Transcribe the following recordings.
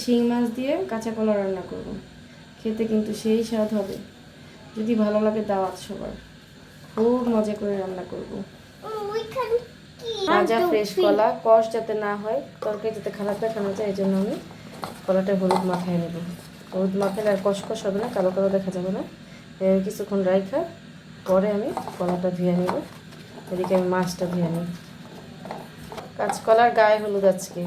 শিং মাছ দিয়ে কাঁচা কলা রান্না করব। খেতে কিন্তু সেই স্বাদ হবে। যদি ভালো লাগে দাওয়াত সবার। খুব মজা করে রান্না করব। তাজা ফ্রেশ কলা, কষ যাতে না হয়, তরকারি যাতে খারাপ দেখানো যায়, এই জন্য আমি কলাটা হলুদ মাখায় নেব। হলুদ মাখালে আর কষকষ হবে না, কালো কালো দেখা যাবে না। কিছুক্ষণ রাইখা পরে আমি কলাটা ধুয়ে নেব। এদিকে আমি মাছটা ধুয়ে নিই। কাঁচকলার গায়ে হলুদ আজকে।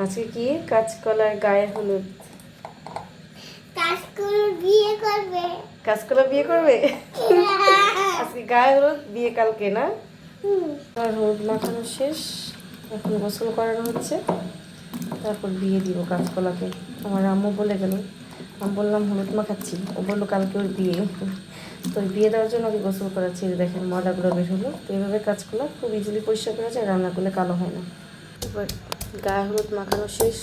আজকে কি কাঁচকলার গায়ে হলুদ? কাঁচকলা বিয়ে করবে আজকে গায়ে হলুদ, বিয়ে কালকে না? হলুদ মাখানো শেষ, এখন গোসল করানো হচ্ছে, তারপর বিয়ে দিব কাঁচকলাকে। আমার আম্মু বলে গেল, আমি বললাম হলুদ মাখাচ্ছি, ও বললো কালকে ওর বিয়ে। তো বিয়ে দেওয়ার জন্য ওকে গোসল করাচ্ছি। দেখেন ময়লাগুলো বের হলো। তো এইভাবে কাঁচকলা খুব ইজিলি পরিষ্কার করা যায়, রান্না করলে কালো হয় না। এবার গায়ে হলুদ মাখানো শেষ।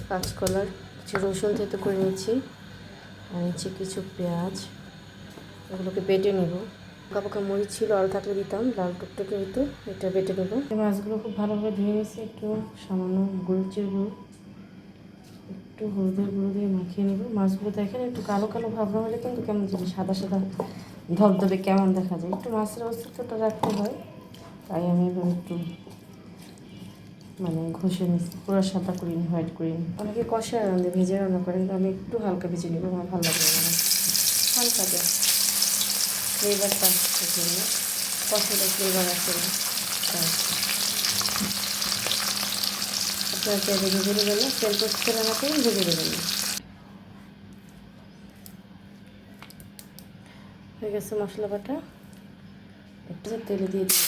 কাঁচকলার কিছু রসুন থেতো করে নিচ্ছি, আর নিচ্ছি কিছু পেঁয়াজ, এগুলোকে বেটে নেব। পোকা পোকা মরিচ ছিল, আরও থাকলে দিতাম, লাল টুকটুকে হতো। এটা বেটে নেব। মাছগুলো খুব ভালোভাবে ধুয়ে নিয়েছি, একটু সামান্য গোলচির গুঁড়ো, একটু হলুদের গুঁড়ো দিয়ে মাখিয়ে নেব। মাছগুলো দেখেন একটু কালো কালো ভাব না হলে কিন্তু কেমন যদি সাদা সাদা ধবধবে কেমন দেখা যায়। একটু মাছের অস্তিত্বটা রাখতে হয়, তাই আমি এবার একটু ঘষে নিচ্ছি, পুরো সাদা করিনি, হোয়াইট করিনি। অনেকে কষা রান্না ভেজে রান্না করেন, কিন্তু আমি একটু হালকা ভেজে নেবো, আমার ভালো লাগে না। হালকা দেয় ফ্লেভারটা আসার জন্য, কষাটা ফ্লেভার আসে না। আপনার চাইলে ভেজে দেবেন না, তেল পোস্ত রান্নাতে ভেজে দেবেন না। হয়ে গেছে মশলা বাটা, একটু তেলে দিয়ে দিই।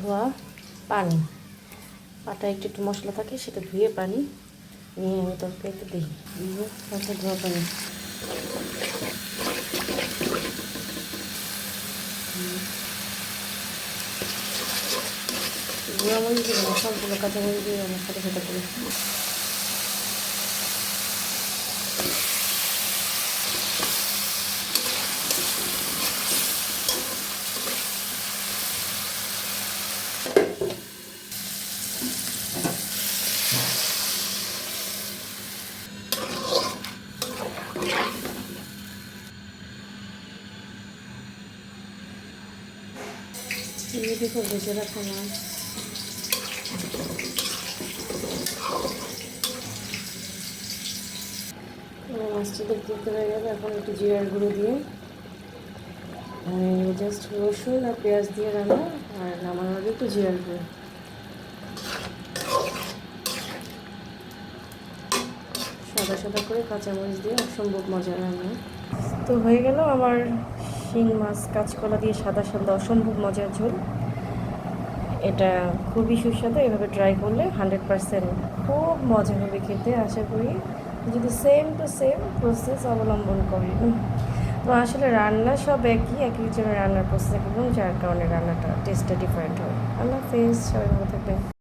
ধোয়া পানি, পাটায় একটু একটু মশলা থাকে, সেটা ধুয়ে পানি নিয়ে আমি তরকারিতে দিই। তারপর ধোয়া পানি গুঁড়া মরিচ দিয়ে দেবো, সবগুলো কাঁচামরিচ দিয়ে আমার সাথে সাথে করে। দেখো ভেজে রাখা মাছ, মাছটা দেখতে হয়ে গেলে এখন একটু জিরার গুঁড়ো দিয়ে জাস্ট রসুন আর পেঁয়াজ দিয়ে রান্না, আর নামানোর আগে একটু জিরার গুঁড়ো, সাদা সাদা করে কাঁচামরিচ দিয়ে অসম্ভব মজা রান্না। তো হয়ে গেল আমার শিং মাছ কাঁচকলা দিয়ে সাদা সাদা অসম্ভব মজার ঝোল। এটা খুবই সুস্বাদু, এভাবে ট্রাই করলে 100% খুব মজা হবে খেতে। আশা করি যদি সেম টু সেম প্রসেস অবলম্বন করি। তো আসলে রান্না সব একই, একই জনের রান্নার প্রসেস এবং যার কারণে রান্নাটা টেস্টটা ডিফারেন্ট হয়। আল্লাহ হাফেজ, সবাই ভালো থাকবেন।